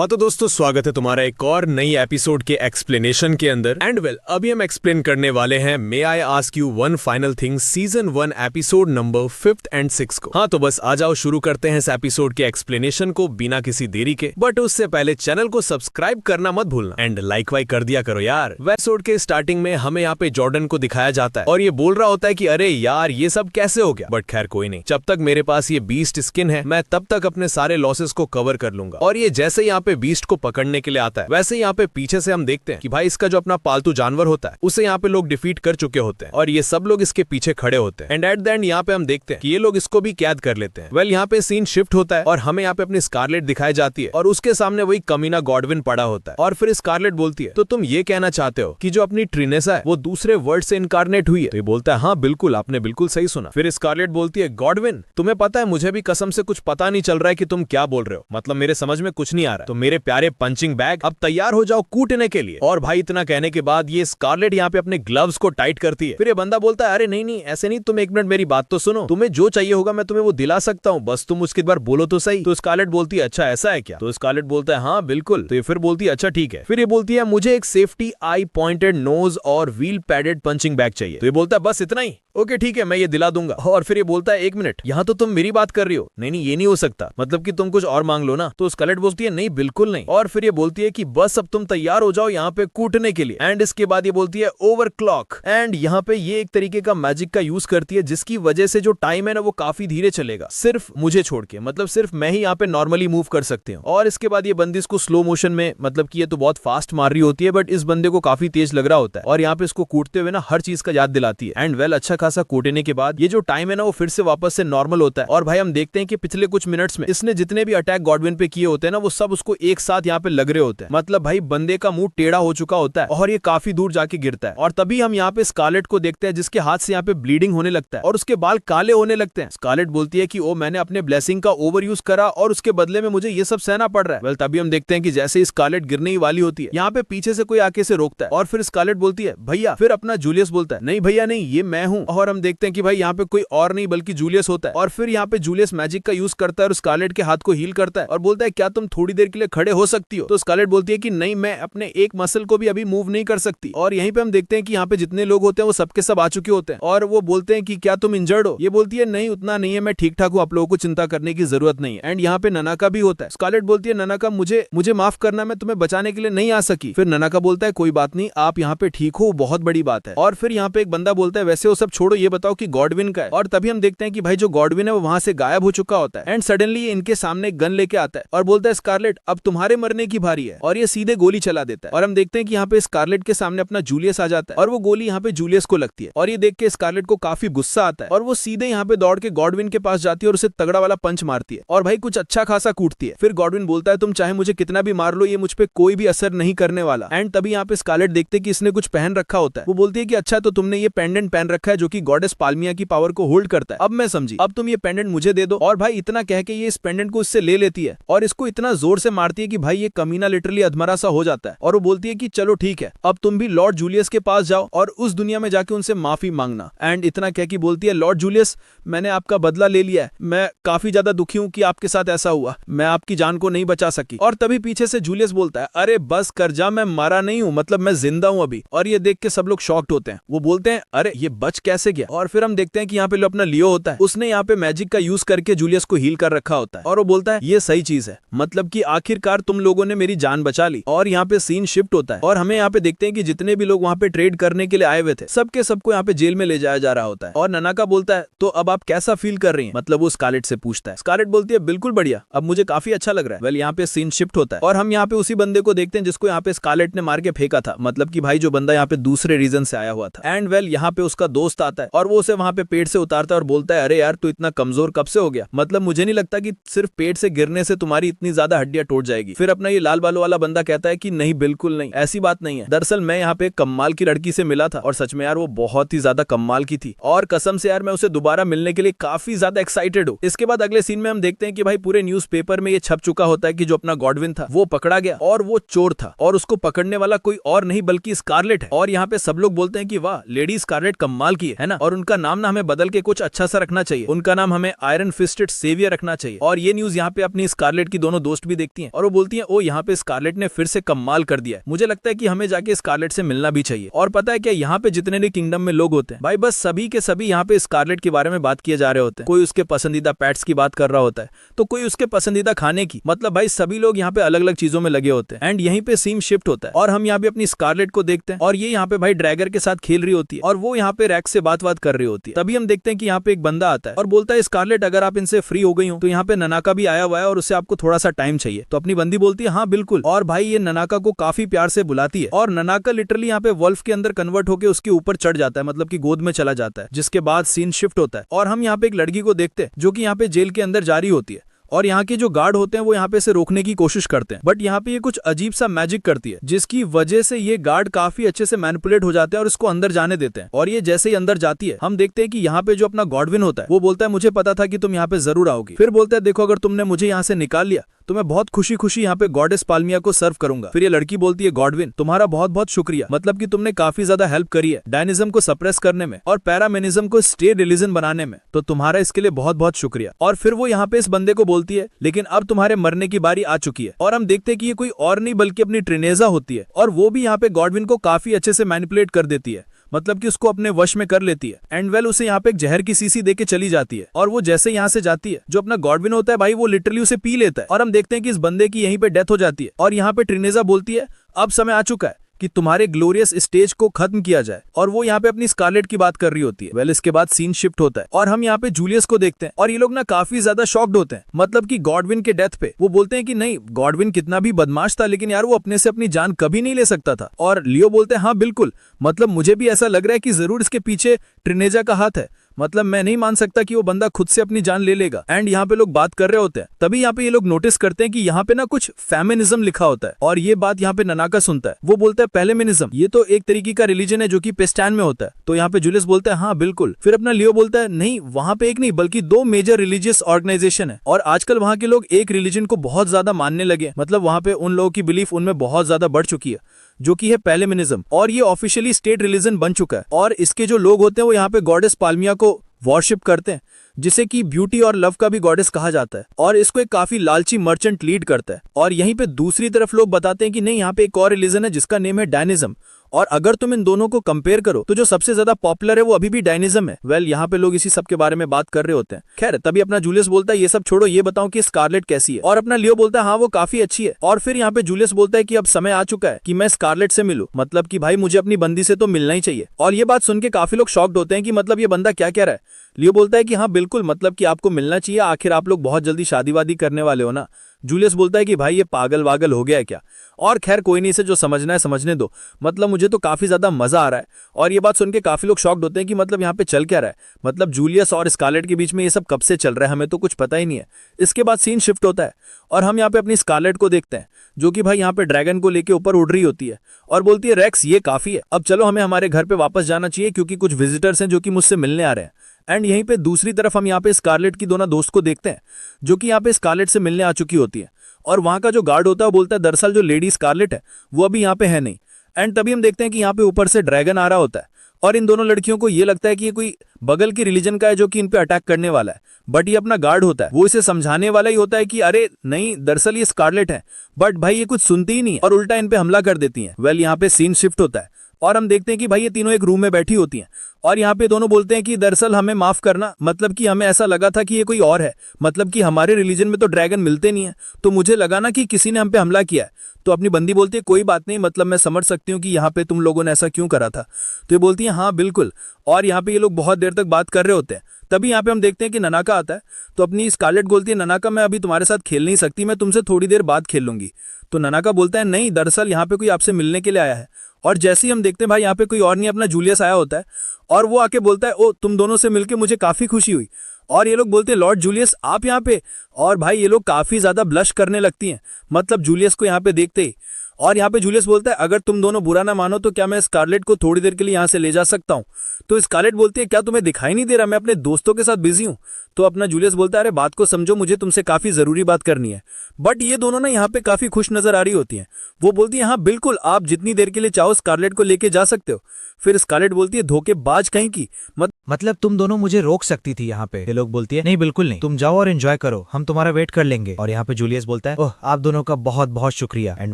हाँ तो दोस्तों, स्वागत है तुम्हारा एक और नई एपिसोड के एक्सप्लेनेशन के अंदर। एंड वेल, अभी हम एक्सप्लेन करने वाले हैं may I ask you one final thing season 1 episode number 5th and 6th को। हाँ तो बस आ जाओ, शुरू करते हैं इस एपिसोड के एक्सप्लेनेशन को बिना किसी देरी के। बट उससे पहले चैनल को सब्सक्राइब करना मत भूलना एंड लाइक वाइक कर दिया करो यार। एपिसोड के स्टार्टिंग में हमें यहाँ पे जॉर्डन को दिखाया जाता है और ये बोल रहा होता है कि अरे यार ये सब कैसे हो गया। बट खैर कोई नहीं, जब तक मेरे पास ये बीस्ट स्किन है मैं तब तक अपने सारे लॉसेस को कवर कर लूंगा। और ये जैसे यहाँ पे बीस्ट को पकड़ने के लिए आता है वैसे यहाँ पे पीछे से हम देखते हैं कि भाई इसका जो अपना पालतू जानवर होता है उसे यहाँ पे लोग डिफीट कर चुके होते हैं और ये सब लोग इसके पीछे खड़े होते हैं। एंड एट द एंड यहाँ पे हम देखते हैं कि ये लोग इसको भी कैद कर लेते हैं। वेल यहाँ पे सीन शिफ्ट होता है और हमें यहाँ पे अपनी स्कारलेट दिखाई जाती है और उसके सामने वही कमीना गॉडविन पड़ा होता है। और फिर स्कारलेट बोलती है तो तुम ये कहना चाहते हो कि जो अपनी ट्रिनेसा है वो दूसरे वर्ल्ड से इनकारनेट हुई है? तो ये बोलता है हाँ बिल्कुल, आपने बिल्कुल सही सुना। फिर स्कारलेट बोलती है गॉडविन तुम्हें पता है मुझे भी कसम से कुछ पता नहीं चल रहा है कि तुम क्या बोल रहे हो, मतलब मेरे समझ में कुछ नहीं आ रहा है। तो मेरे प्यारे पंचिंग बैग अब तैयार हो जाओ कूटने के लिए। और भाई इतना कहने के बाद ये स्कारलेट यहाँ पे अपने ग्लव्स को टाइट करती है। फिर ये बंदा बोलता है अरे नहीं नहीं ऐसे नहीं, तुम एक मिनट मेरी बात तो सुनो, तुम्हें जो चाहिए होगा मैं तुम्हें वो दिला सकता हूँ, बस तुम उसके बार बोलो तो सही। तो स्कारलेट बोलती है अच्छा ऐसा है क्या? तो स्कारलेट बोलता है हाँ बिल्कुल। तो ये फिर बोलती है अच्छा ठीक है। फिर ये बोलती है मुझे एक सेफ्टी आई पॉइंटेड नोज और व्हील पैडेड पंचिंग बैग चाहिए। तो ये बोलता है बस इतना ही? ओके ठीक है मैं ये दिला दूंगा। और फिर ये बोलता है एक मिनट, यहाँ तो तुम मेरी बात कर रही हो, नहीं नहीं ये नहीं हो सकता, मतलब कि तुम कुछ और मांग लो ना। तो स्कारलेट बोलती है नहीं बिल्कुल नहीं। और फिर ये बोलती है कि बस अब तुम तैयार हो जाओ यहाँ पे कूटने के लिए। एंड इसके बाद ये बोलती है ओवर क्लॉक। एंड यहाँ पे ये एक तरीके का मैजिक का यूज करती है जिसकी वजह से जो टाइम है ना वो काफी धीरे चलेगा, सिर्फ मुझे छोड़ के, मतलब सिर्फ मैं ही यहाँ पे नॉर्मली मूव कर सकती हूँ। और इसके बाद ये बंदी इसको स्लो मोशन में, मतलब कि ये तो बहुत फास्ट मार रही होती है बट इस बंदे को काफी तेज लग रहा होता है और यहाँ पे इसको कूटते हुए ना हर चीज का याद दिलाती है। एंड वेल अच्छा खासा कूटने के बाद ये जो टाइम है ना वो फिर से वापस से नॉर्मल होता है। और भाई हम देखते हैं कि पिछले कुछ मिनट्स में इसने जितने भी अटैक गॉडविन पे किए होते हैं ना वो सब उसको एक साथ यहाँ पे लग रहे होते हैं। मतलब भाई बंदे का मुंह टेढ़ा हो चुका होता है और ये काफी दूर जाके गिरता है। और तभी हम यहाँ पे स्कारलेट को देखते हैं जिसके हाथ से यहाँ पे ब्लीडिंग होने लगता है और उसके बाल काले होने लगते हैं। स्कारलेट बोलती है कि ओ मैंने अपने ब्लेसिंग का ओवर यूज करा और उसके बदले में मुझे ये सब सहना पड़ रहा है। वेल तभी हम देखते हैं कि जैसे ही स्कारलेट गिरने ही वाली होती है यहाँ पे पीछे से कोई आके से रोकता है और फिर स्कारलेट बोलती है भैया। फिर अपना जूलियस बोलता है नहीं भैया नहीं ये मैं हूँ। और हम देखते हैं कि भाई यहाँ पे कोई और नहीं बल्कि जूलियस होता है। और फिर यहाँ पे जूलियस मैजिक का यूज करता है और स्कारलेट के हाथ को हील करता है और बोलता है क्या तुम थोड़ी देर के लिए खड़े हो सकती हो? तो स्कारलेट बोलती है कि नहीं मैं अपने एक मसल को भी अभी मूव नहीं कर सकती। और यहीं पे हम देखते हैं कि यहाँ पे जितने लोग होते हैं वो सबके सब आ चुके होते हैं और वो बोलते हैं कि क्या तुम इंजर्ड हो? ये बोलती है नहीं उतना नहीं है, मैं ठीक ठाक हूँ, आप लोगों को चिंता करने की जरूरत नहीं है। एंड यहाँ पे ननाका भी होता है। स्कारलेट बोलती है ननाका मुझे माफ करना, मैं तुम्हें बचाने के लिए नहीं आ सकी। फिर ननाका बोलता है कोई बात नहीं, आप यहाँ पे ठीक हो, बहुत बड़ी बात है। और फिर यहाँ पे एक बंदा बोलता है वैसे वो सब छोड़ो, ये बताओ कि गॉडविन का है। और तभी हम देखते हैं कि भाई जो गॉडविन है वो वहां से गायब हो चुका होता है। एंड सडनली इनके सामने गन लेके आता है और बोलता है स्कारलेट अब तुम्हारे मरने की बारी है। और ये सीधे गोली चला देता है और हम देखते हैं कि यहाँ पे स्कारलेट के सामने अपना जूलियस आ जाता है और वो गोली यहाँ पे जूलियस को लगती है। और ये देख के स्कारलेट को काफी गुस्सा आता है और वो सीधे यहाँ पे दौड़ के गॉडविन के पास जाती है और उसे तगड़ा वाला पंच मारती है और भाई कुछ अच्छा खासा कूटती है। फिर गॉडविन बोलता है तुम चाहे मुझे कितना भी मार लो, ये मुझ पे कोई भी असर नहीं करने वाला। एंड तभी यहाँ पे स्कारलेट देखते कि इसने कुछ पहन रखा होता है। वो बोलती है कि अच्छा तो तुमने ये पेंडेंट पहन रखा है जो कि गॉडेस पाल्मिया की पावर को होल्ड करता है, अब मैं समझी, अब तुम ये पेंडेंट मुझे दे दो। और भाई इतना कह के ये इस पेंडेंट को इससे ले लेती है और इसको इतना जोर से मारती है कि भाई ये कमीना लिटरली अधमरा सा हो जाता है। और वो बोलती है कि चलो ठीक है अब तुम भी लॉर्ड जूलियस के पास जाओ और उस दुनिया में जाके उनसे माफी मांगना। एंड इतना कह के बोलती है लॉर्ड जूलियस मैंने आपका बदला ले लिया है, मैं काफी ज्यादा दुखी हूँ कि आपके साथ ऐसा हुआ, मैं आपकी जान को नहीं बचा सकी। और तभी पीछे से जूलियस बोलता है अरे बस कर जा, मैं मारा नहीं हूँ, मतलब मैं जिंदा हूँ अभी। और ये देख के सब लोग शॉक्ड होते हैं। वो बोलते हैं अरे ये बच कैसे गया? और फिर हम देखते हैं कि यहाँ पे अपना लियो होता है, उसने यहाँ पे मैजिक का यूज करके जूलियस को हील कर रखा होता है और वो बोलता है ये सही चीज है, मतलब कि आखिरकार तुम लोगों ने मेरी जान बचा ली। और यहाँ पे सीन शिफ्ट होता है और हमें यहाँ पे देखते हैं कि जितने भी लोग वहाँ पे ट्रेड करने के लिए आए हुए थे सबके सबको यहाँ पे जेल में ले जाया जा रहा होता है। और ननाका बोलता है तो अब आप कैसा फील कर रही हैं? मतलब वो स्कारलेट से पूछता है। स्कारलेट बोलती है बिल्कुल बढ़िया, अब मुझे काफी अच्छा लग रहा है। वेल यहाँ पे सीन शिफ्ट होता है और हम यहाँ पे उसी बंदे को देखते हैं जिसको यहाँ पे स्कारलेट ने मार के फेंका था, मतलब कि भाई जो बंदा यहाँ पे दूसरे रीजन से आया हुआ था। एंड वेल यहाँ पे उसका दोस्त आता है और वो उसे वहाँ पे पेड़ से उतारता है और बोलता है अरे यार तू इतना कमजोर कब से हो गया, मतलब मुझे नहीं लगता कि सिर्फ पेड़ से गिरने से तुम्हारी इतनी ज्यादा हड्डियां टूट जाएगी। फिर अपना ये लाल बालों वाला बंदा कहता है कि नहीं बिल्कुल नहीं, ऐसी बात नहीं है, दरअसल मैं यहाँ पे कमाल की लड़की से मिला था और सच में यार वो बहुत ही ज्यादा कमाल की थी और कसम से यार मैं उसे दोबारा मिलने के लिए काफी ज्यादा एक्साइटेड हूँ। इसके बाद अगले सीन में हम देखते हैं कि भाई पूरे न्यूज़पेपर में ये छप चुका होता है कि जो अपना गॉडविन था वो पकड़ा गया और वो चोर था और उसको पकड़ने वाला कोई और नहीं बल्कि स्कारलेट है। और यहाँ पे सब लोग बोलते हैं कि वाह लेडी स्कारलेट कमाल की है ना, और उनका नाम ना हमें बदल के कुछ अच्छा सा रखना चाहिए। उनका नाम हमें आयरन फिस्टेड सेवियर रखना चाहिए। और ये न्यूज यहाँ पे अपनी स्कारलेट की दोनों दोस्त भी देखती हैं और वो बोलती हैं, ओ यहाँ पे स्कारलेट ने फिर से कमाल कर दिया है, मुझे लगता है कि हमें जाके स्कारलेट से मिलना भी चाहिए। और पता है क्या, यहाँ पे जितने भी किंगडम में लोग होते हैं भाई, बस सभी के सभी यहाँ पे स्कारलेट के बारे में बात किए जा रहे होते हैं। कोई उसके पसंदीदा पेट्स की बात कर रहा होता है, तो कोई उसके पसंदीदा खाने की। मतलब भाई सभी लोग यहाँ पे अलग अलग चीजों में लगे होते हैं। एंड यहीं पे सीन शिफ्ट होता है और हम यहाँ पे अपनी स्कारलेट को देखते हैं और ये यहाँ पे भाई ड्रैगर के साथ खेल रही होती है और वो यहाँ पे रैक्स से बात कर रही होती है। तभी हम देखते हैं कि यहाँ पे एक बंदा आता है और बोलता है, स्कारलेट अगर आप इनसे फ्री हो गई हो तो यहाँ पे ननाका भी आया हुआ है और उससे आपको थोड़ा सा टाइम चाहिए। तो अपनी बंदी बोलती है, हाँ बिल्कुल। और भाई ये ननाका को काफी प्यार से बुलाती है और ननाका लिटरली यहाँ पे वल्फ के अंदर कन्वर्ट होकर उसके ऊपर चढ़ जाता है, मतलब कि गोद में चला जाता है। जिसके बाद सीन शिफ्ट होता है और हम यहाँ पे एक लड़की को देखते हैं जो कि यहाँ पे जेल के अंदर जा रही होती है और यहाँ के जो गार्ड होते हैं वो यहाँ पे से रोकने की कोशिश करते हैं, बट यहाँ पे ये कुछ अजीब सा मैजिक करती है जिसकी वजह से ये गार्ड काफी अच्छे से मैनिपुलेट हो जाते हैं और इसको अंदर जाने देते हैं। और ये जैसे ही अंदर जाती है हम देखते हैं कि यहाँ पे जो अपना गॉडविन होता है वो बोलता है, मुझे पता था कि तुम यहाँ पे जरूर आओगी। फिर बोलता है, देखो अगर तुमने मुझे यहाँ से निकाल लिया तो मैं बहुत खुशी खुशी यहाँ पे गॉडेस पाल्मिया को सर्व करूंगा। फिर ये लड़की बोलती है, गॉडविन तुम्हारा बहुत बहुत शुक्रिया, मतलब कि तुमने काफी ज्यादा हेल्प करी है डायनिज्म को सप्रेस करने में और पैरामेनिज्म को स्टेट रिलीजन बनाने में, तो तुम्हारा इसके लिए बहुत बहुत शुक्रिया। और फिर वो यहाँ पे इस बंदे को बोलती है, लेकिन अब तुम्हारे मरने की बारी आ चुकी है। और हम देखते हैं कि ये कोई और नहीं बल्कि अपनी ट्रिनेजा होती है और वो भी यहाँ पे गॉडविन को काफी अच्छे से मैनिपुलेट कर देती है, मतलब कि उसको अपने वश में कर लेती है। एंड वेल उसे यहाँ पे एक जहर की शीशी देके चली जाती है और वो जैसे यहाँ से जाती है जो अपना गॉडविन होता है भाई वो लिटरली उसे पी लेता है और हम देखते हैं कि इस बंदे की यहीं पे डेथ हो जाती है। और यहाँ पे ट्रिनेजा बोलती है, अब समय आ चुका है कि तुम्हारे ग्लोरियस स्टेज को खत्म किया जाए और वो यहाँ पे अपनी स्कारलेट की बात कर रही होती है। वेल इसके बाद सीन शिफ्ट होता है और हम यहाँ पे जूलियस को देखते हैं और ये लोग ना काफी ज्यादा शॉक्ड होते हैं, मतलब कि गॉडविन के डेथ पे। वो बोलते हैं कि नहीं, गॉडविन कितना भी बदमाश था लेकिन यार वो अपने से अपनी जान कभी नहीं ले सकता था। और लियो बोलते हैं, हाँ बिल्कुल, मतलब मुझे भी ऐसा लग रहा है कि जरूर इसके पीछे ट्रिनेजा का हाथ है, मतलब मैं नहीं मान सकता कि वो बंदा खुद से अपनी जान ले लेगा। एंड यहाँ पे लोग बात कर रहे होते हैं, तभी यहाँ पे ये लोग नोटिस करते हैं कि यहाँ पे ना कुछ फेमिनिज्म लिखा होता है और ये बात यहाँ पे ननाका सुनता है। वो बोलता है, पेलेमिनिज्म ये तो एक तरीके का रिलीजन है जो कि पेस्टैन में होता है। तो यहाँ पे जूलियस बोलता है, हाँ बिल्कुल। फिर अपना लियो बोलता है, नहीं वहाँ पे एक नहीं बल्कि 2 मेजर रिलीजियस ऑर्गेनाइजेशन है और आजकल वहाँ के लोग एक रिलीजन को बहुत ज्यादा मानने लगे, मतलब वहाँ पे उन लोगों की बिलीफ उनमें बहुत ज्यादा बढ़ चुकी है जो कि है पेलेमिनिज्म, और ये ऑफिशियली स्टेट रिलीजन बन चुका है। और इसके जो लोग होते हैं वो यहाँ पे गॉडेस पाल्मिया को वॉरशिप करते हैं, जिसे कि ब्यूटी और लव का भी गॉडेस कहा जाता है, और इसको एक काफी लालची मर्चेंट लीड करता है। और यहीं पे दूसरी तरफ लोग बताते हैं कि नहीं, यहाँ पे एक और रिलीजन है जिसका नेम है डायनिज्म, और अगर तुम इन दोनों को कंपेयर करो तो जो सबसे ज्यादा पॉपुलर है वो अभी भी डायनिज्म है। वेल यहाँ पे लोग इसी सब के बारे में बात कर रहे होते हैं। खैर तभी अपना जूलियस बोलता है, ये सब छोड़ो, ये बताओ कि स्कारलेट कैसी है। और अपना लियो बोलता है, हाँ वो काफी अच्छी है। और फिर यहाँ पे जूलियस बोलता है कि अब समय आ चुका है कि मैं स्कारलेट से मिलूं, मतलब कि भाई मुझे अपनी बंदी से तो मिलना ही चाहिए। और ये बात सुन के काफी लोग शॉक्ड होते हैं कि मतलब ये बंदा क्या कह रहा है। लियो बोलता है कि हाँ बिल्कुल, मतलब कि आपको मिलना चाहिए, आखिर आप लोग बहुत जल्दी शादी वादी करने वाले हो ना। जूलियस बोलता है कि भाई ये पागल वागल हो गया है क्या। और खैर कोई नहीं, इसे जो समझना है समझने दो, मतलब मुझे तो काफी ज्यादा मजा आ रहा है। और ये बात सुन के काफी लोग शॉक्ड होते हैं कि मतलब यहाँ पे चल क्या रहा है, मतलब जूलियस और स्कारलेट के बीच में ये सब कब से चल रहा है, हमें तो कुछ पता ही नहीं है। इसके बाद सीन शिफ्ट होता है और हम यहाँ पे अपनी स्कारलेट को देखते हैं जो कि भाई यहाँ पे ड्रैगन को लेके ऊपर उड़ रही होती है और बोलती है, रेक्स ये काफी है, अब चलो हमें हमारे घर पे वापस जाना चाहिए क्योंकि कुछ विजिटर्स हैं जो कि मुझसे मिलने आ रहे हैं। एंड यहीं पे दूसरी तरफ हम यहाँ पे स्कारलेट की दोनों दोस्त को देखते हैं जो कि यहाँ पे स्कारलेट से मिलने आ चुकी होती है। और वहां का जो गार्ड होता है वो बोलता है, दरअसल जो लेडी स्कारलेट है वो अभी यहाँ पे है नहीं। एंड तभी हम देखते हैं कि यहाँ पे ऊपर से ड्रैगन आ रहा होता है और इन दोनों लड़कियों को ये लगता है कि ये कोई बगल की रिलीजन का है जो कि इन पे अटैक करने वाला है, बट ये अपना गार्ड होता है, वो इसे समझाने वाला ही होता है कि अरे नहीं, दरअसल ये स्कारलेट है। बट भाई ये कुछ सुनती ही नहीं और उल्टा इन पे हमला कर देती है। वेल यहाँ पे सीन शिफ्ट होता है और हम देखते हैं कि भाई ये तीनों एक रूम में बैठी होती हैं और यहाँ पे दोनों बोलते हैं कि दरअसल हमें माफ करना, मतलब कि हमें ऐसा लगा था कि ये कोई और है, मतलब कि हमारे रिलीजन में तो ड्रैगन मिलते नहीं है, तो मुझे लगा ना कि किसी ने हम पे हमला किया है। तो अपनी बंदी बोलती है, कोई बात नहीं, मतलब मैं समझ सकती हूँ कि यहाँ पे तुम लोगों ने ऐसा क्यों करा था। तो ये बोलती है, हाँ बिल्कुल। और यहाँ पे ये लोग बहुत देर तक बात कर रहे होते हैं। तभी यहाँ पे हम देखते हैं कि ननाका आता है। तो अपनी स्कारलेट बोलती है, ननाका मैं अभी तुम्हारे साथ खेल नहीं सकती, मैं तुमसे थोड़ी देर बाद खेल लूंगी। तो ननाका बोलता है, नहीं दरअसल यहाँ पे कोई आपसे मिलने के लिए आया है। और जैसे ही हम देखते हैं भाई यहाँ पे कोई और नहीं, अपना जूलियस आया होता है और वो आके बोलता है, ओ तुम दोनों से मिलके मुझे काफी खुशी हुई। और ये लोग बोलते हैं, लॉर्ड जूलियस आप यहाँ पे। और भाई ये लोग काफी ज्यादा ब्लश करने लगती हैं, मतलब जूलियस को यहाँ पे देखते ही। और यहाँ पे जूलियस बोलता है अगर तुम दोनों बुरा ना मानो तो क्या मैं स्कारलेट को थोड़ी देर के लिए यहाँ से ले जा सकता हूँ। तो स्कारलेट बोलती है क्या तुम्हें दिखाई नहीं दे रहा मैं अपने दोस्तों के साथ बिजी हूँ। तो अपना जूलियस बोलता है अरे बात को समझो, मुझे तुमसे काफी जरूरी बात करनी है। बट ये दोनों ना यहाँ पे काफी खुश नजर आ रही होती हैं। वो बोलती है हाँ बिल्कुल, आप जितनी देर के लिए चाहो स्कारलेट को लेके जा सकते हो। फिर स्कारलेट बोलती है धोखेबाज कहीं की, मतलब तुम दोनों मुझे रोक सकती थी यहाँ पे। ये लोग बोलती है नहीं बिल्कुल नहीं, तुम जाओ और एंजॉय करो, हम तुम्हारा वेट कर लेंगे। और यहाँ पे जूलियस बोलता है ओह आप दोनों का बहुत बहुत शुक्रिया। एंड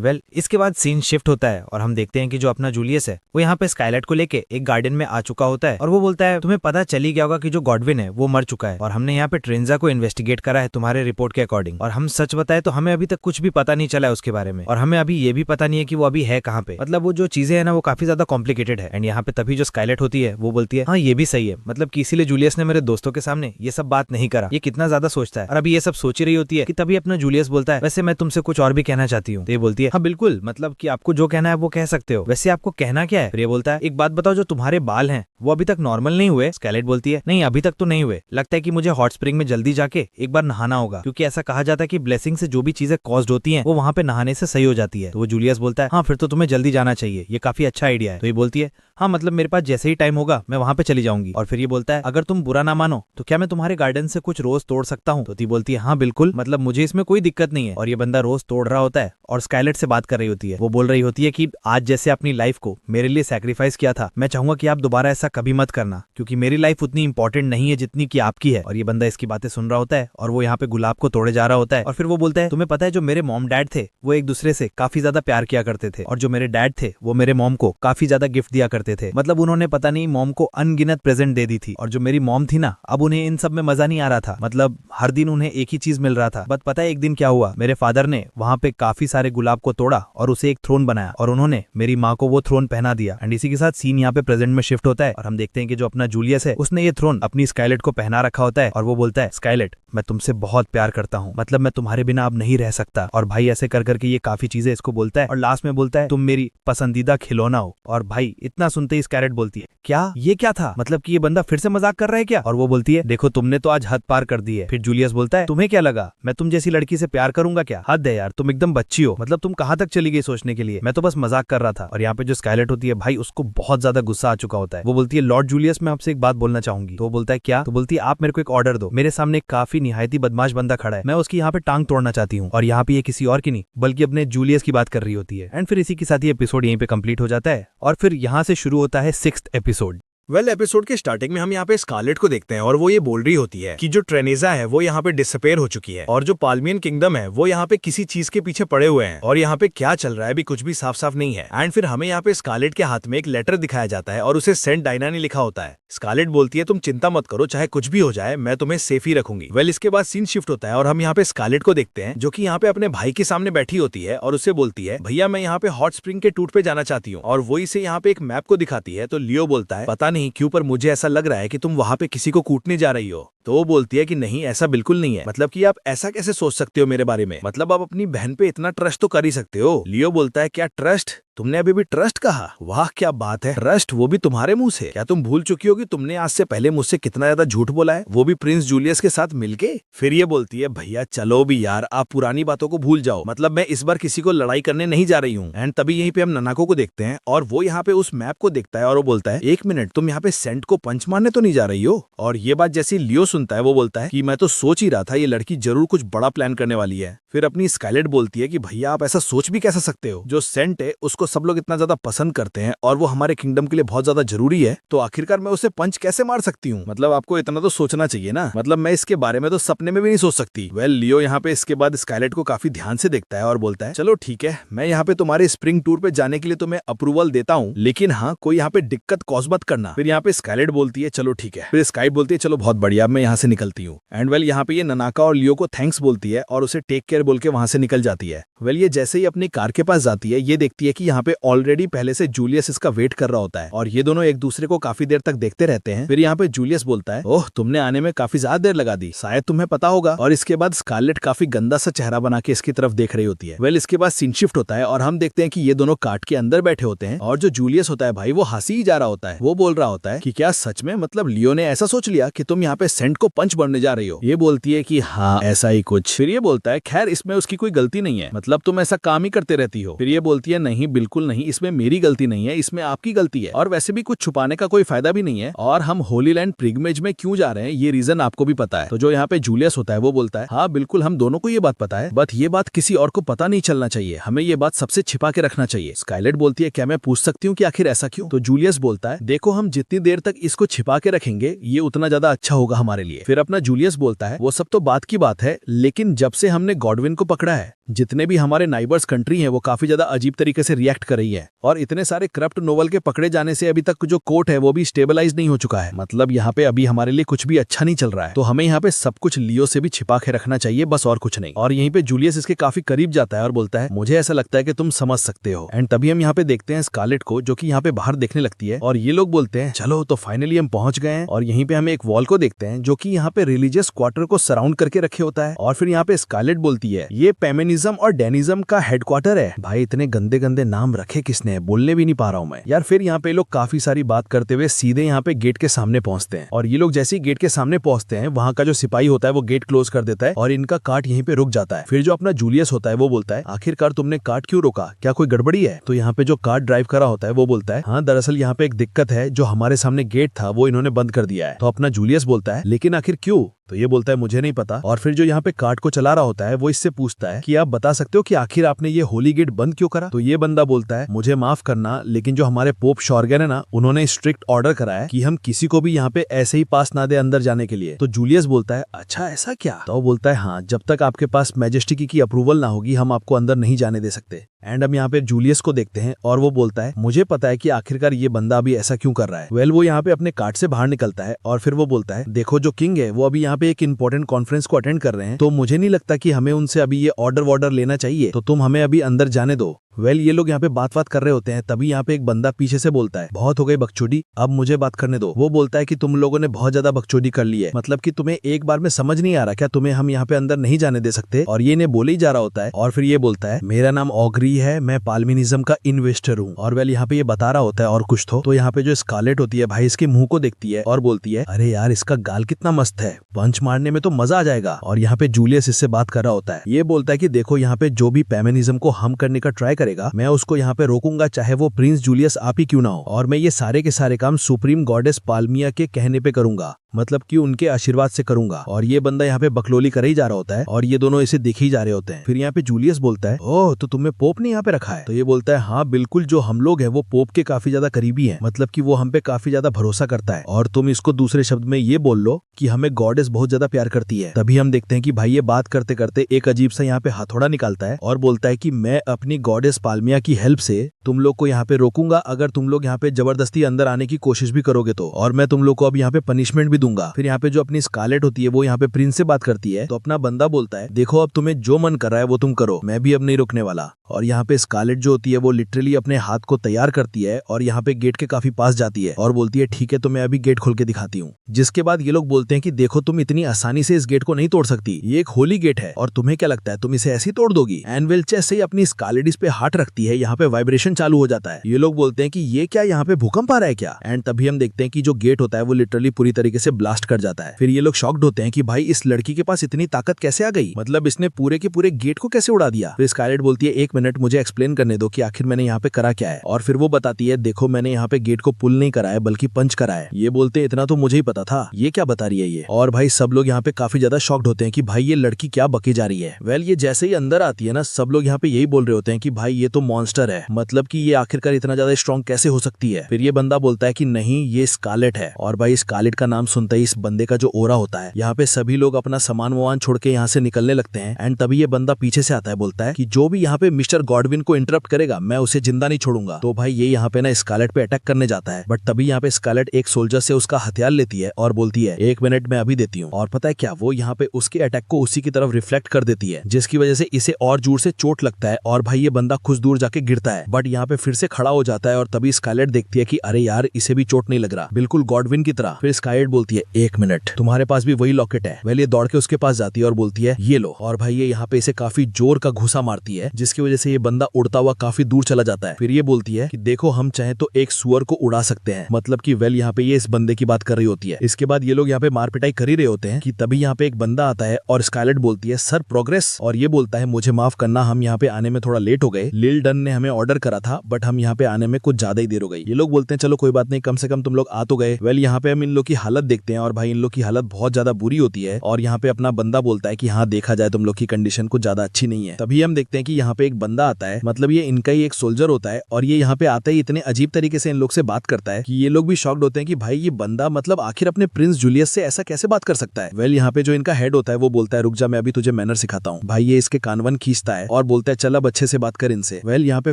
वेल इसके बाद सीन शिफ्ट होता है और हम देखते हैं कि जो अपना जूलियस है वो यहाँ पे स्काईलाइट को लेके एक गार्डन में आ चुका होता है। और वो बोलता है तुम्हें पता चली गया होगा कि जो गॉडविन है वो मर चुका है और हमने यहाँ पे ट्रेंजा को इन्वेस्टिगेट करा है तुम्हारे रिपोर्ट के अकॉर्डिंग। और हम सच बताए तो हमें अभी तक कुछ भी पता नहीं चला है उसके बारे में, और हमें अभी ये भी पता नहीं है कि वो अभी है कहाँ पे। मतलब वो जो चीजें है ना वो काफी ज्यादा कॉम्प्लिकेटेड है। एंड यहाँ पे तभी जो स्काईलाइट होती है वो बोलती है हाँ ये भी सही है, मतलब कि इसीलिए जूलियस ने मेरे दोस्तों के सामने ये सब बात नहीं करा, ये कितना ज्यादा सोचता है। और अभी ये सब सोच ही रही होती है कि तभी अपना जूलियस बोलता है वैसे मैं तुमसे कुछ और भी कहना चाहती हूँ। तो ये बोलती है हाँ बिल्कुल, मतलब कि आपको जो कहना है वो कह सकते हो, वैसे आपको कहना क्या है। फिर ये बोलता है एक बात बताओ, जो तुम्हारे बाल हैं वो अभी तक नॉर्मल नहीं हुए। स्काईलाइट बोलती है नहीं अभी तक तो नहीं हुए, लगता है कि मुझे हॉट स्प्रिंग में जल्दी जाके एक बार नहाना होगा, क्योंकि ऐसा कहा जाता है कि ब्लेसिंग से जो भी चीजें कॉज्ड होती हैं वो वहाँ पे नहाने से सही हो जाती है। तो वो जूलियस बोलता है हाँ फिर तो तुम्हें जल्दी जाना चाहिए, ये काफी अच्छा आइडिया है। तो ये बोलती है हाँ मतलब मेरे पास जैसे ही टाइम होगा मैं वहाँ पे चली जाऊंगी। और फिर ये बोलता है अगर तुम बुरा ना मानो तो क्या मैं तुम्हारे गार्डन से कुछ रोज तोड़ सकता हूँ। तो ती बोलती है हाँ बिल्कुल, मतलब मुझे इसमें कोई दिक्कत नहीं है। और ये बंदा रोज तोड़ रहा होता है और स्काईलाइट से बात कर रही होती है। वो बोल रही होती है कि आज जैसे अपनी लाइफ को मेरे लिए सैक्रिफाइस किया था, मैं चाहूंगा कि आप दोबारा ऐसा कभी मत करना, क्योंकि मेरी लाइफ उतनी इंपॉर्टेंट नहीं है जितनी की आपकी है। और ये बंदा इसकी बातें सुन रहा होता है और वो यहाँ पे गुलाब को तोड़े जा रहा होता है। और फिर वो बोलता है तुम्हें पता है जो मेरे मॉम डैड थे वो एक दूसरे से काफी ज्यादा प्यार किया करते थे, और जो मेरे डैड थे वो मेरे मॉम को काफी ज्यादा गिफ्ट दिया करते थे। मतलब उन्होंने पता नहीं मॉम को अनगिनत प्रेजेंट दे दी थी। और जो मेरी मॉम थी ना, अब उन्हें इन सब में मजा नहीं आ रहा था, मतलब हर दिन उन्हें एक ही चीज मिल रहा था। बट पता है एक दिन क्या हुआ, मेरे फादर ने वहाँ पे काफी सारे गुलाब को तोड़ा और उसे एक थ्रोन बनाया और उन्होंने मेरी माँ को वो थ्रोन पहना दिया। एंड इसी के साथ सीन यहाँ पे प्रेजेंट में शिफ्ट होता है और हम देखते हैं कि जो अपना जूलियस है उसने ये थ्रोन अपनी स्काईलाइट को पहना रखा होता है। और वो बोलता है स्काईलाइट मैं तुमसे बहुत प्यार करता हूँ, मतलब मैं तुम्हारे बिना अब नहीं रह सकता। और भाई ऐसे कर करके ये काफी चीजें इसको बोलता है और लास्ट में बोलता है तुम मेरी पसंदीदा खिलौना हो। और भाई इतना सुनते ही स्काईलाइट बोलती है क्या ये क्या था, मतलब कि ये बंदा फिर से मजाक कर रहा है क्या। और वो बोलती है देखो तुमने तो आज हद पार कर दी है। फिर जूलियस बोलता है तुम्हें क्या लगा मैं तुम जैसी लड़की से प्यार करूंगा क्या, हद है यार, तुम एकदम बच्ची हो, मतलब तुम कहाँ तक चली गई सोचने के लिए, मैं तो बस मजाक कर रहा था। और यहाँ पे जो स्काईलाइट होती है भाई उसको बहुत ज्यादा गुस्सा आ चुका होता है। वो बोलती है लॉर्ड जूलियस मैं आपसे एक बात बोलना चाहूंगी। तो वो बोलता है क्या। तो बोलती है आप मेरे को एक ऑर्डर दो, मेरे सामने काफी निहायती बदमाश बंदा खड़ा है, मैं उसकी यहाँ पे टांग तोड़ना चाहती हूँ। और यहाँ पे ये किसी और की नहीं बल्कि अपने जूलियस की बात कर रही होती है। एंड फिर इसी के साथ ये एपिसोड यहीं पे कंप्लीट हो जाता है और फिर यहाँ से शुरू होता है 6th एपिसोड। एपिसोड के स्टार्टिंग में हम यहाँ पे स्कारलेट को देखते हैं और वो ये बोल रही होती है कि जो ट्रेनेजा है वो यहाँ पे डिसअपेयर हो चुकी है और जो पाल्मियन किंगडम है वो यहाँ पे किसी चीज के पीछे पड़े हुए हैं और यहाँ पे क्या चल रहा है भी कुछ भी साफ साफ नहीं है। एंड फिर हमें यहाँ पे स्कारलेट के हाथ में एक लेटर दिखाया जाता है और उसे सेंट डायना ने लिखा होता है। स्कारलेट बोलती है तुम चिंता मत करो, चाहे कुछ भी हो जाए मैं तुम्हें सेफ ही रखूंगी। इसके बाद सीन शिफ्ट होता है और हम यहाँ पे स्कारलेट को देखते हैं जो कि यहाँ पे अपने भाई के सामने बैठी होती है और उससे बोलती है भैया मैं यहाँ पे हॉट स्प्रिंग के टूट पे जाना चाहती हूँ। और वो इसे यहाँ पे एक मैप को दिखाती है। तो लियो बोलता है पता नहीं क्यों पर मुझे ऐसा लग रहा है कि तुम वहाँ पे किसी को कूटने जा रही हो। तो वो बोलती है कि नहीं ऐसा बिल्कुल नहीं है, मतलब कि आप ऐसा कैसे सोच सकते हो मेरे बारे में, मतलब आप अपनी बहन पे इतना ट्रस्ट तो कर ही सकते हो। लियो बोलता है क्या ट्रस्ट, तुमने अभी भी ट्रस्ट कहा, वाह क्या बात है, ट्रस्ट वो भी तुम्हारे मुंह से। क्या तुम भूल चुकी हो कि तुमने आज से पहले मुझसे कितना ज्यादा झूठ बोला है, वो भी प्रिंस जूलियस के साथ मिलके। फिर ये बोलती है भैया चलो भी यार, आप पुरानी बातों को भूल जाओ, मतलब मैं इस बार किसी को लड़ाई करने नहीं जा रही हूँ। एंड तभी यहीं पे हम ननाको को देखते हैं और वो यहाँ पे उस मैप को देखता है और वो बोलता है एक मिनट, तुम यहाँ पे सेंट को पंच मारने तो नहीं जा रही हो। और ये बात जैसे लियो सुनता है वो बोलता है कि मैं तो सोच ही रहा था ये लड़की जरूर कुछ बड़ा प्लान करने वाली है। फिर अपनी स्काईलाइट बोलती है कि भैया आप ऐसा सोच भी कैसे सकते हो, जो सेंट है उसको सब लोग इतना ज्यादा पसंद करते हैं और वो हमारे किंगडम के लिए बहुत ज्यादा जरूरी है, तो आखिरकार मैं उसे पंच कैसे मार सकती हूँ, मतलब आपको इतना तो सोचना चाहिए ना, मतलब मैं इसके बारे में तो सपने में भी नहीं सोच सकती। लियो यहाँ पे इसके बाद स्काईलाइट को काफी ध्यान से देखता है और बोलता है चलो ठीक है, मैं यहाँ पे तुम्हारे स्प्रिंग टूर पे जाने के लिए तुम्हें अप्रूवल देता हूँ, लेकिन हाँ कोई यहाँ पे दिक्कत कॉज मत करना। फिर यहाँ पे स्काईलाइट बोलती है चलो ठीक है। फिर स्काईलाइट बोलती है चलो बहुत बढ़िया, मैं यहाँ से निकलती हूँ। एंड यहाँ पे ये ननाका और लियो को थैंक्स बोलती है और उसे टेक केयर बोल के वहां से निकल जाती है। ये जैसे ही अपनी कार के पास जाती है ये देखती है कि यहाँ पे ऑलरेडी पहले से जूलियस इसका वेट कर रहा होता है और ये दोनों एक दूसरे को काफी देर तक देखते रहते हैं। फिर यहाँ पे जूलियस बोलता है ओह तुमने आने में काफी ज्यादा देर लगा दी, शायद तुम्हें पता होगा। और इसके बाद स्कारलेट काफी गंदा सा चेहरा बना के इसकी तरफ देख रही होती है। इसके बाद सीन शिफ्ट होता है और हम देखते हैं कि ये दोनों कार्ट के अंदर बैठे होते हैं और जो जूलियस होता है भाई वो हंसी ही जा रहा होता है। वो बोल रहा होता है कि क्या सच में, मतलब लियो ने ऐसा सोच लिया कि तुम यहाँ पे सेंट हैंड को पंच बनने जा रही हो। ये बोलती है कि हाँ ऐसा ही कुछ। फिर ये बोलता है खैर इसमें उसकी कोई गलती नहीं है, मतलब तुम ऐसा काम ही करते रहती हो। फिर ये बोलती है नहीं बिल्कुल नहीं, इसमें मेरी गलती नहीं है, इसमें आपकी गलती है, और वैसे भी कुछ छुपाने का कोई फायदा भी नहीं है, और हम होली लैंड प्रिगमेज में क्यों जा रहे हैं ये रीजन आपको भी पता है। तो जो यहाँ पे जूलियस होता है वो बोलता है हाँ बिल्कुल हम दोनों को ये बात पता है, बट ये बात किसी और को पता नहीं चलना चाहिए, हमें ये बात सबसे छिपा के रखना चाहिए। स्काइलेट बोलती है क्या मैं पूछ सकती हूँ कि आखिर ऐसा क्यों? तो जूलियस बोलता है देखो हम जितनी देर तक इसको छिपा के रखेंगे ये उतना ज्यादा अच्छा होगा हमारे लिए। फिर अपना जूलियस बोलता है वो सब तो बात की बात है, लेकिन जब से हमने गॉडविन को पकड़ा है जितने भी हमारे नाइबर्स कंट्री हैं वो काफी ज्यादा अजीब तरीके से रिएक्ट कर रही है, और इतने सारे करप्ट नोवल के पकड़े जाने से अभी तक जो कोर्ट है वो भी स्टेबलाइज नहीं हो चुका है, मतलब यहाँ पे अभी हमारे लिए कुछ भी अच्छा नहीं चल रहा है, तो हमें यहाँ पे सब कुछ लियो से भी छिपा के रखना चाहिए, बस और कुछ नहीं। और यहीं पे जूलियस इसके काफी करीब जाता है और बोलता है मुझे ऐसा लगता है कि तुम समझ सकते हो। एंड तभी हम यहाँ पे देखते हैं स्कारलेट को जो कि यहाँ पे बाहर देखने लगती है, और ये लोग बोलते हैं चलो तो फाइनली हम पहुंच गए हैं, और यहीं पे हमें एक वॉल को देखते हैं जो कि यहाँ पे रिलीजियस क्वार्टर को सराउंड करके रखे होता है। और फिर यहाँ पे स्कारलेट बोलती है ये पेमेनिज्म और डेनिज्म का हेडक्वार्टर है। भाई इतने गंदे गंदे नाम रखे किसने, बोलने भी नहीं पा रहा हूँ मैं यार। फिर यहाँ पे लोग काफी सारी बात करते हुए सीधे यहाँ पे गेट के सामने पहुंचते हैं, और ये लोग जैसे ही गेट के सामने पहुंचते हैं वहाँ का जो सिपाही होता है वो गेट क्लोज कर देता है और इनका कार्ट यहीं पे रुक जाता है। फिर जो अपना जूलियस होता है वो बोलता है आखिरकार तुमने कार्ट क्यों रोका, क्या कोई गड़बड़ी है? तो यहाँ पे जो कार्ट ड्राइव करा होता है वो बोलता है हाँ दरअसल यहाँ पे एक दिक्कत है, जो हमारे सामने गेट था वो इन्होंने बंद कर दिया है। तो अपना जूलियस बोलता है लेकिन आखिर क्यों? तो ये बोलता है मुझे नहीं पता। और फिर जो यहाँ पे कार्ट को चला रहा होता है वो इससे पूछता है कि आप बता सकते हो कि आखिर आपने ये होली गेट बंद क्यों करा? तो ये बंदा बोलता है मुझे माफ करना, लेकिन जो हमारे पोप शॉर्गन है ना उन्होंने स्ट्रिक्ट ऑर्डर करा है कि हम किसी को भी यहाँ पे ऐसे ही पास ना दे अंदर जाने के लिए। तो जूलियस बोलता है अच्छा ऐसा क्या? तो वो बोलता है हाँ जब तक आपके पास मैजेस्टी की अप्रूवल ना होगी हम आपको अंदर नहीं जाने दे सकते। एंड हम यहाँ पे जूलियस को देखते हैं और वो बोलता है मुझे पता है कि आखिरकार ये बंदा अभी ऐसा क्यों कर रहा है। वेल वो यहाँ पे अपने कार्ट से बाहर निकलता है और फिर वो बोलता है देखो जो किंग है वो अभी यहाँ पे एक इंपॉर्टेंट कॉन्फ्रेंस को अटेंड कर रहे हैं, तो मुझे नहीं लगता कि हमें उनसे अभी ये ऑर्डर लेना चाहिए, तो तुम हमें अभी अंदर जाने दो। वेल ये लोग यहाँ पे बात कर रहे होते हैं, तभी यहाँ पे एक बंदा पीछे से बोलता है बहुत हो गई बकचोदी, अब मुझे बात करने दो। वो बोलता है कि तुम लोगों ने बहुत ज्यादा बकचोदी कर ली है, मतलब कि तुम्हें एक बार में समझ नहीं आ रहा क्या तुम्हें हम यहाँ पे अंदर नहीं जाने दे सकते? और ये इन्हें बोले ही जा रहा होता है। और फिर ये बोलता है मेरा नाम ऑग्री है, मैं पाल्मिनिज्म का इन्वेस्टर हूँ। और वेल यहाँ पे ये बता रहा होता है और कुछ तो यहाँ पे जो स्कारलेट होती है भाई इसके मुंह को देखती है और बोलती है अरे यार इसका गाल कितना मस्त है, पंच मारने में तो मजा आ जाएगा। और यहाँ पे जूलियस इससे बात कर रहा होता है, ये बोलता है कि देखो यहाँ पे जो भी पेमेनिज्म को हम करने का ट्राई करेगा मैं उसको यहाँ पे रोकूंगा, चाहे वो प्रिंस जूलियस आप ही क्यों ना हो, और मैं ये सारे के सारे काम सुप्रीम गॉडेस पाल्मिया के कहने पे करूंगा, मतलब कि उनके आशीर्वाद से करूंगा। और ये बंदा यहाँ पे बकलोली कर ही जा रहा होता है और ये दोनों इसे देखे ही जा रहे होते हैं। फिर यहाँ पे जूलियस बोलता है ओह तो तुम्हें पोप ने यहाँ पे रखा है? तो ये बोलता है हाँ बिल्कुल, जो हम लोग हैं वो पोप के काफी ज्यादा करीबी हैं, मतलब कि वो हम पे काफी ज्यादा भरोसा करता है, और तुम इसको दूसरे शब्द में ये बोल लो कि हमें गॉडेस बहुत ज्यादा प्यार करती है। तभी हम देखते हैं कि भाई ये बात करते करते एक अजीब सा यहाँ पे हथौड़ा निकालता है और बोलता है कि मैं अपनी गॉडेस पाल्मिया की हेल्प से तुम लोग को यहाँ पे रोकूंगा अगर तुम लोग यहाँ पे जबरदस्ती अंदर आने की कोशिश भी करोगे तो, और मैं तुम लोग को अब यहाँ पे पनिशमेंट भी दूंगा। फिर यहाँ पे जो अपनी स्कारलेट होती है वो यहाँ पे प्रिंस से बात करती है, तो अपना बंदा बोलता है देखो अब तुम्हें जो मन कर रहा है वो तुम करो, मैं भी अब नहीं रुकने वाला। और यहाँ पे स्कारलेट जो होती है वो लिटरली अपने हाथ को तैयार करती है और यहाँ पे गेट के काफी पास जाती है और बोलती है ठीक है तो मैं अभी गेट खोल के दिखाती हूँ। जिसके बाद ये लोग बोलते हैं कि देखो तुम इतनी आसानी से इस गेट को नहीं तोड़ सकती, ये एक होली गेट है और तुम्हें क्या लगता है तुम इसे ऐसी तोड़ दोगी? एनवेल जैसे ही अपनी स्कारलेट इस पे हाथ रखती है यहाँ पे वाइब्रेशन चालू हो जाता है। ये लोग बोलते हैं कि ये क्या यहाँ पे भूकंप आ रहा है क्या? एंड तभी हम देखते हैं कि जो गेट होता है वो लिटरली पूरी तरीके से ब्लास्ट कर जाता है। फिर ये लोग शॉक्ड होते हैं कि भाई इस लड़की के पास इतनी ताकत कैसे आ गई, मतलब इसने पूरे के पूरे गेट को कैसे उड़ा दिया? फिर स्कारलेट बोलती है एक मिनट मुझे एक्सप्लेन करने दो कि आखिर मैंने यहाँ पे करा क्या है। और फिर वो बताती है देखो मैंने यहाँ पे गेट को पुल नहीं करा है बल्कि पंच करा है। ये बोलते हैं इतना तो मुझे ही पता था, ये क्या बता रही है ये? और भाई सब लोग यहाँ पे काफी ज्यादा शॉक्ड होते हैं कि भाई ये लड़की क्या बकी जा रही है। वेल ये जैसे ही अंदर आती है ना सब लोग यहाँ पे यही बोल रहे होते हैं कि भाई ये तो मॉन्स्टर है, मतलब कि ये आखिरकार इतना ज्यादा स्ट्रॉन्ग कैसे हो सकती है? फिर ये बंदा बोलता है कि नहीं ये स्कारलेट है। और भाई स्कारलेट का नाम सुनते ही इस बंदे का जो ओरा होता है यहाँ पे सभी लोग अपना सामान वामान छोड़ के यहाँ से निकलने लगते हैं। एंड तभी ये बंदा पीछे से आता है, बोलता है कि जो भी यहाँ पे मिस्टर गॉडविन को इंटरप्ट करेगा मैं उसे जिंदा नहीं छोड़ूंगा। तो भाई ये यहाँ पे ना स्कारलेट पे अटैक करने जाता है, बट तभी यहाँ पे स्कारलेट एक सोल्जर से उसका हथियार लेती है और बोलती है एक मिनट में अभी देती हूँ। और पता है क्या, वो यहाँ पे उसके अटैक को उसी की तरफ रिफ्लेक्ट कर देती है, जिसकी वजह से इसे और जोर से चोट लगता है और भाई ये बंदा कुछ दूर जाके गिरता है, बट यहाँ पे फिर से खड़ा हो जाता है। और तभी स्कारलेट देखती है कि अरे यार इसे भी चोट नहीं लग रहा, बिल्कुल गॉडविन की तरह। फिर स्कारलेट बोलती बोलती है 1 मिनट, तुम्हारे पास भी वही लॉकेट है। वेल ये दौड़ के उसके पास जाती है और बोलती है ये लो। और भाई ये यहाँ पे इसे काफी जोर का घुसा मारती है, जिसकी वजह से ये बंदा उड़ता हुआ काफी दूर चला जाता है। फिर ये बोलती है कि देखो हम चाहे तो एक सुअर को उड़ा सकते हैं, मतलब कि वेल यहाँ पे ये इस बंदे की बात कर रही होती है। इसके बाद ये लोग यहाँ पे मार पिटाई कर ही रहे होते हैं कि तभी यहाँ पे एक बंदा आता है और स्कारलेट बोलती है सर प्रोग्रेस, और ये बोलता है मुझे माफ करना, हम यहाँ पे आने में थोड़ा लेट हो गए। लिल डन ने हमें ऑर्डर करा था बट हम यहाँ पे आने में कुछ ज्यादा ही देर हो गई। ये लोग बोलते हैं चलो कोई बात नहीं, कम से कम तुम लोग आ तो गए। वेल यहाँ पे हम इन लोग की हालत देखते हैं और भाई इन लोग की हालत बहुत ज्यादा बुरी होती है। और यहाँ पे अपना बंदा बोलता है कि हाँ देखा जाए तुम लोग की कंडीशन कुछ ज्यादा अच्छी नहीं है। तभी हम देखते हैं कि यहाँ पे एक बंदा आता है, मतलब ये इनका ही एक सोल्जर होता है, और ये यहाँ पे आता ही इतने अजीब तरीके से इन लोग से बात करता है कि ये लोग भी शॉक्ड होते हैं कि भाई ये बंदा मतलब आखिर अपने प्रिंस जूलियस से ऐसा कैसे बात कर सकता है। वेल यहाँ पे जो इनका हेड होता है वो बोलता है रुक जा मैं अभी तुझे मैनर सिखाता हूँ। भाई ये इसके कानवन खींचता है और बोलता है चल अब अच्छे से बात कर इनसे। वेल यहाँ पे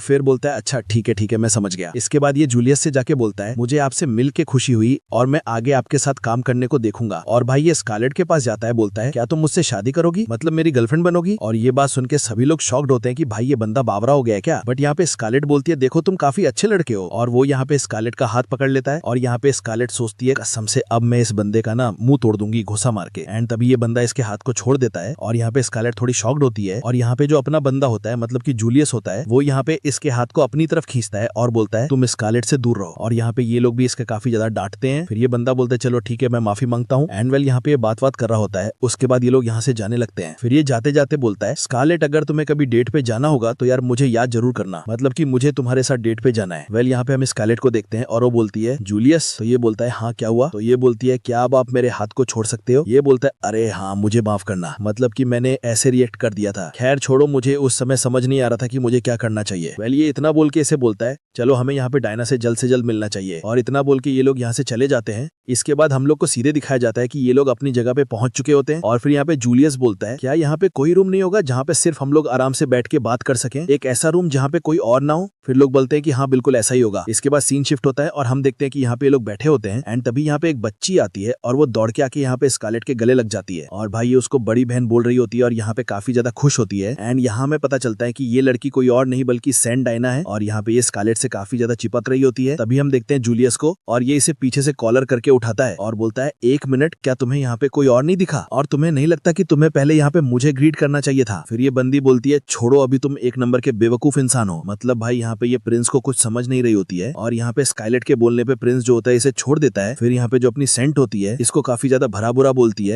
फिर बोलता है अच्छा ठीक है मैं समझ गया। इसके बाद ये जूलियस से जाके बोलता है मुझे आपसे मिल के खुशी हुई और मैं आगे आपके साथ काम करने को देखूंगा। और भाई ये स्कारलेट के पास जाता है, बोलता है क्या तुम मुझसे शादी करोगी, मतलब मेरी गर्लफ्रेंड बनोगी। और ये बात सुन के सभी लोग शॉक्ड होते हैं कि भाई ये बंदा बावरा हो गया है क्या। बट यहाँ पे स्कारलेट बोलती है देखो तुम काफी अच्छे लड़के हो, और वो यहाँ पे स्कारलेट का हाथ पकड़ लेता है। और यहाँ पे स्कारलेट सोचती है कसम से अब मैं इस बंदे का ना मुंह तोड़ दूंगी घुसा मार के। एंड तभी ये बंदा इसके हाथ को छोड़ देता है और यहाँ पे स्कारलेट थोड़ी शॉक्ड होती है। और यहाँ पे जो अपना बंदा होता है मतलब कि जूलियस होता है, वो यहाँ पे इसके हाथ को अपनी तरफ खींचता है और बोलता है तुम स्कारलेट से दूर रहो। और यहाँ पे ये लोग भी इसके काफी ज्यादा डांटते हैं। फिर ये बंदा बोलता है चलो ठीक है मैं माफी मांगता हूँ। एंड वेल यहाँ पे बात कर रहा होता है। उसके बाद ये लोग यहाँ से जाने लगते हैं। फिर ये जाते जाते बोलता है स्कारलेट अगर तुम्हें कभी डेट पे जाना होगा तो यार मुझे याद जरूर करना, मतलब कि मुझे तुम्हारे साथ डेट पे जाना है। वेल यहाँ पे हम स्कारलेट को देखते हैं और वो बोलती है जूलियस, तो ये बोलता है हाँ क्या हुआ। तो ये बोलती है क्या अब आप मेरे हाथ को छोड़ सकते हो। ये बोलता है अरे हाँ मुझे माफ करना, मतलब कि मैंने ऐसे रिएक्ट कर दिया था। खैर छोड़ो, मुझे उस समय समझ नहीं आ रहा था कि मुझे क्या करना चाहिए। वेल ये इतना बोल के इसे बोलता है चलो हमें यहाँ पे डायना से जल्द मिलना चाहिए। और इतना बोल के ये लोग यहाँ से चले जाते हैं। इसके बाद हम लोग को सीधे दिखाया जाता है कि ये लोग अपनी जगह पे पहुंच चुके होते हैं। और फिर यहाँ पे जूलियस बोलता है क्या यहाँ पे कोई रूम नहीं होगा जहाँ पे सिर्फ हम लोग आराम से बैठ के बात कर सकें, एक ऐसा रूम जहाँ पे कोई और ना हो। फिर लोग बोलते हैं कि हाँ बिल्कुल ऐसा ही होगा। इसके बाद सीन शिफ्ट होता है और हम देखते हैं कि यहाँ पे लोग बैठे होते हैं। एंड तभी यहाँ पे एक बच्ची आती है और वो दौड़ के आके यहाँ पे स्कारलेट के गले लग जाती है। और भाई ये उसको बड़ी बहन बोल रही होती है और यहाँ पे काफी ज्यादा खुश होती है। एंड यहाँ में पता चलता है कि ये लड़की कोई और नहीं बल्कि सैंड डायना है और यहाँ पे ये स्कारलेट से काफी ज्यादा चिपक रही होती है। तभी हम देखते हैं जूलियस को और ये इसे पीछे से कॉलर करके उठाता है और बोलता है 1 मिनट, क्या तुम्हें यहाँ पे कोई और नहीं दिखा और तुम्हें नहीं लगता कि तुम्हें पहले यहाँ पे मुझे ग्रीट करना चाहिए था। फिर ये बंदी बोलती है छोड़ो अभी तुम 1 नंबर के बेवकूफ इंसान हो। मतलब भाई यहाँ पे ये प्रिंस को कुछ समझ नहीं रही होती है और यहाँ पे स्कारलेट के बोलने पे प्रिंस जो होता है इसे छोड़ देता है। फिर यहाँ पे जो अपनी सेंट होती है इसको काफी ज्यादा भरा बुरा बोलती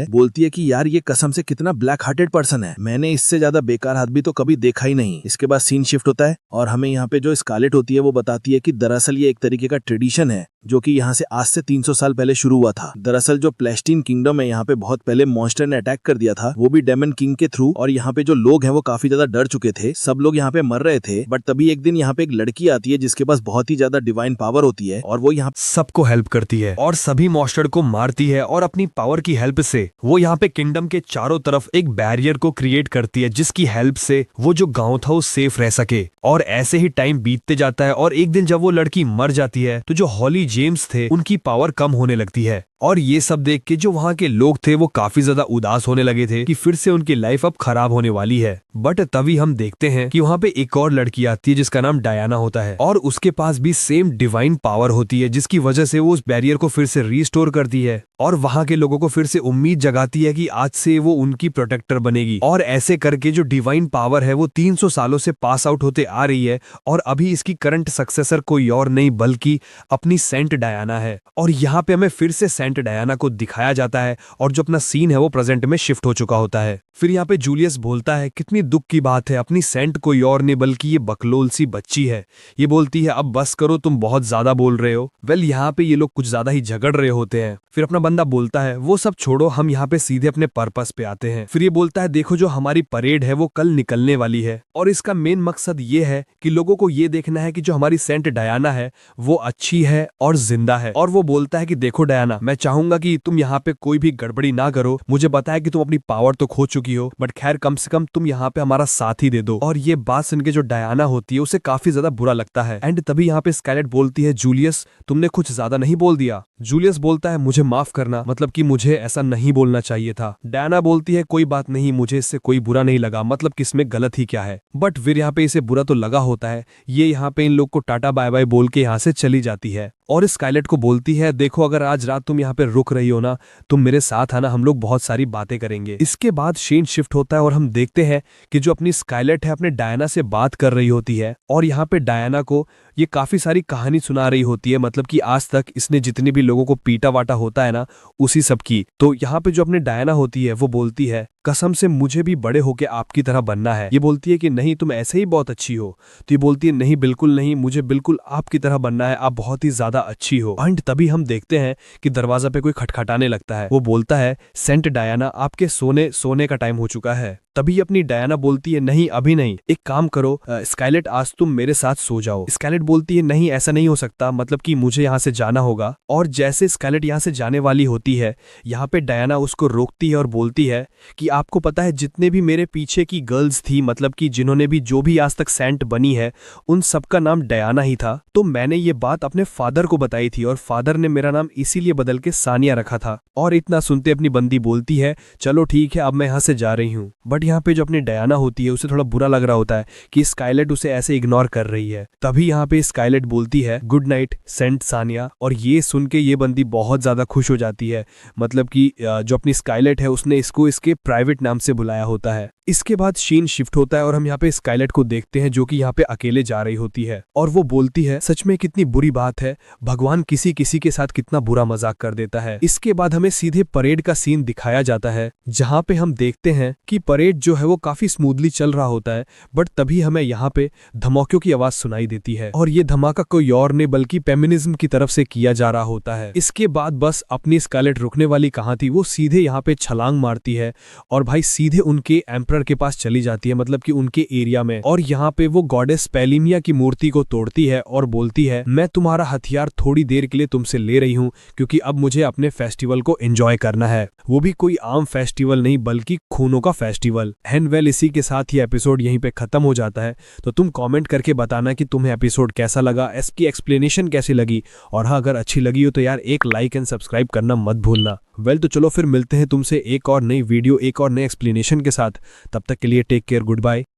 है कि यार ये कसम से कितना ब्लैक हार्टेड पर्सन है, मैंने इससे ज्यादा बेकार आदमी तो कभी देखा ही नहीं। इसके बाद सीन शिफ्ट होता है और हमें यहाँ पे जो स्कारलेट होती है वो बताती है कि दरअसल ये एक तरीके का ट्रेडिशन है जो कि यहाँ से आज से 300 साल पहले शुरू हुआ था। दरअसल जो प्लेस्टीन किंगडम है यहाँ पे बहुत पहले मॉन्स्टर ने अटैक कर दिया था, वो भी डेमन किंग के थ्रू। और यहाँ पे जो लोग हैं वो काफी ज्यादा डर चुके थे, सब लोग यहाँ पे मर रहे थे। बट तभी एक दिन यहाँ पे एक लड़की आती है जिसके पास बहुत ही ज्यादा डिवाइन पावर होती है और वो यहाँ सबको हेल्प करती है और सभी मॉन्स्टर को मारती है। और अपनी पावर की हेल्प से वो यहाँ पे किंगडम के चारों तरफ एक बैरियर को क्रिएट करती है जिसकी हेल्प से वो जो गांव था वो सेफ रह सके। और ऐसे ही टाइम बीतते जाता है और एक दिन जब वो लड़की मर जाती है तो जो हॉली जेम्स थे उनकी पावर कम होने लगती है। और ये सब देख के जो वहाँ के लोग थे वो काफी ज्यादा उदास होने लगे थे कि फिर से उनकी लाइफ अब खराब होने वाली है। बट तभी हम देखते हैं कि वहाँ पे एक और लड़की आती है जिसका नाम डायना होता है और उसके पास भी सेम डिवाइन पावर होती है जिसकी वजह से वो उस बैरियर को फिर से रीस्टोर करती है और वहाँ के लोगों को फिर से उम्मीद जगाती है कि आज से वो उनकी प्रोटेक्टर बनेगी। और ऐसे करके जो डिवाइन पावर है वो 300 सालों से पास आउट होते आ रही है और अभी इसकी करंट सक्सेसर कोई और नहीं बल्कि अपनी सेंट डायना है। और यहाँ पे हमें फिर से सेंट डायना को दिखाया जाता है और जो अपना सीन है वो प्रेजेंट में शिफ्ट हो चुका होता है। फिर यहाँ पे जूलियस बोलता है कितनी दुख की बात है, अपनी सेंट कोई और नहीं बल्कि ये बकलोल सी बच्ची है। ये बोलती है अब बस करो, तुम बहुत ज्यादा बोल रहे हो। वेल यहाँ पे ये लोग कुछ ज्यादा ही झगड़ रहे होते हैं। फिर अपना बंदा बोलता है वो सब छोड़ो, हम यहाँ पे सीधे अपने पर्पस पे आते हैं। फिर ये बोलता है देखो जो हमारी परेड है वो कल निकलने वाली है और इसका मेन मकसद ये है कि लोगों को ये देखना है कि जो हमारी सेंट डायना है वो अच्छी है और जिंदा है। और वो बोलता है कि देखो डायना, मैं चाहूंगा कि तुम यहाँ पे कोई भी गड़बड़ी ना करो। मुझे बताया कि तुम अपनी पावर तो खो चुकी हो बट खैर कम से कम तुम यहाँ पे हमारा साथ ही दे दो। और ये बात सुन के जो डायना होती है उसे काफी ज्यादा बुरा लगता है। एंड तभी यहाँ पे स्कारलेट बोलती है जूलियस तुमने कुछ ज्यादा नहीं बोल दिया। जूलियस बोलता है मुझे माफ करना, मतलब कि मुझे ऐसा नहीं बोलना चाहिए था। डायना बोलती है कोई बात नहीं, मुझे इससे कोई बुरा नहीं लगा, मतलब कि इसमें गलत ही क्या है। बट फिर यहाँ पे इसे बुरा तो लगा होता है। ये यहाँ पे इन लोग को टाटा बाय बाय बोल के यहाँ से चली जाती है और स्काइलेट को बोलती है देखो अगर आज रात तुम यहाँ पे रुक रही हो ना, तुम मेरे साथ आना, हम लोग बहुत सारी बातें करेंगे। इसके बाद सीन शिफ्ट होता है और हम देखते हैं कि जो अपनी स्काइलेट है अपने डायना से बात कर रही होती है और यहाँ पे डायना को ये काफी सारी कहानी सुना रही होती है, मतलब कि आज तक इसने जितने भी लोगों को पीटा वाटा होता है ना उसी सब की। तो यहाँ पे जो अपने डायना होती है वो बोलती है कसम से मुझे भी बड़े होके आपकी तरह बनना है। ये बोलती है कि नहीं तुम ऐसे ही बहुत अच्छी हो। तो ये बोलती है नहीं बिल्कुल नहीं, मुझे बिल्कुल आपकी तरह बनना है, आप बहुत ही ज्यादा अच्छी हो। एंड तभी हम देखते हैं कि दरवाजा पे कोई खटखटाने लगता है। वो बोलता है सेंट डायना आपके सोने का टाइम हो चुका है। तभी अपनी डायना बोलती है नहीं अभी नहीं, एक काम करो स्काइलेट आज तुम मेरे साथ सो जाओ। स्काइलेट बोलती है नहीं ऐसा नहीं हो सकता, मतलब कि मुझे यहाँ से जाना होगा। और जैसे स्काइलेट यहाँ से जाने वाली होती है यहाँ पे डायना उसको रोकती है और बोलती है कि आपको पता है जितने भी मेरे पीछे की गर्ल्स थी, मतलब कि जिन्होंने भी जो भी आज तक सेंट बनी है उन सबका नाम डायना ही था। तो मैंने ये बात अपने फादर को बताई थी और फादर ने मेरा नाम इसीलिए बदल के सानिया रखा था। और इतना सुनते अपनी बंदी बोलती है चलो ठीक है अब मैं यहाँ से जा रही हूँ। बट यहाँ पे जो अपनी डायना होती है उसे थोड़ा बुरा लग रहा होता है कि स्काइलेट उसे ऐसे इग्नोर कर रही है। तभी यहाँ पे स्काइलेट बोलती है गुड नाइट सेंट सानिया। और ये सुन के ये बंदी बहुत ज्यादा खुश हो जाती है, मतलब कि जो अपनी स्काइलेट है उसने इसको इसके प्राइवेट नाम से बुलाया होता है। इसके बाद सीन शिफ्ट होता है और हम यहाँ पे स्काइलेट को देखते हैं जो कि यहाँ पे अकेले जा रही होती है और वो बोलती है सच में कितनी बुरी बात है, भगवान किसी किसी के साथ कितना बुरा मजाक कर देता है। इसके बाद हमें सीधे परेड का सीन दिखाया जाता है जहाँ पे हम देखते हैं कि परेड जो है वो काफी स्मूथली चल रहा होता है। बट तभी हमें यहाँ पे धमाकों की आवाज सुनाई देती है और ये धमाका कोई और नहीं बल्कि फेमिनिज्म की तरफ से किया जा रहा होता है। इसके बाद बस अपनी स्काइलेट रुकने वाली कहाँ थी, वो सीधे यहाँ पे छलांग मारती है और भाई सीधे उनके एम्परर के पास चली जाती है, मतलब कि उनके एरिया में। और यहाँ पे वो गॉडेस पेलिमिया की मूर्ति को तोड़ती है और बोलती है मैं तुम्हारा हथियार थोड़ी देर के लिए तुमसे ले रही हूँ क्योंकि अब मुझे अपने फेस्टिवल को एंजॉय करना है, वो भी कोई आम फेस्टिवल नहीं बल्कि खूनों का फेस्टिवल। एंड वेल इसी के साथ ही एपिसोड यहीं पे खत्म हो जाता है। तो तुम कमेंट करके बताना कि तुम्हें एपिसोड कैसा लगा, इसकी एक्सप्लेनेशन कैसी लगी, और हाँ अगर अच्छी लगी हो तो यार एक लाइक एंड सब्सक्राइब करना मत भूलना। वेल तो चलो फिर मिलते हैं तुमसे एक और नई वीडियो एक और नए एक्सप्लेनेशन के साथ। तब तक के लिए टेक केयर, गुड बाय।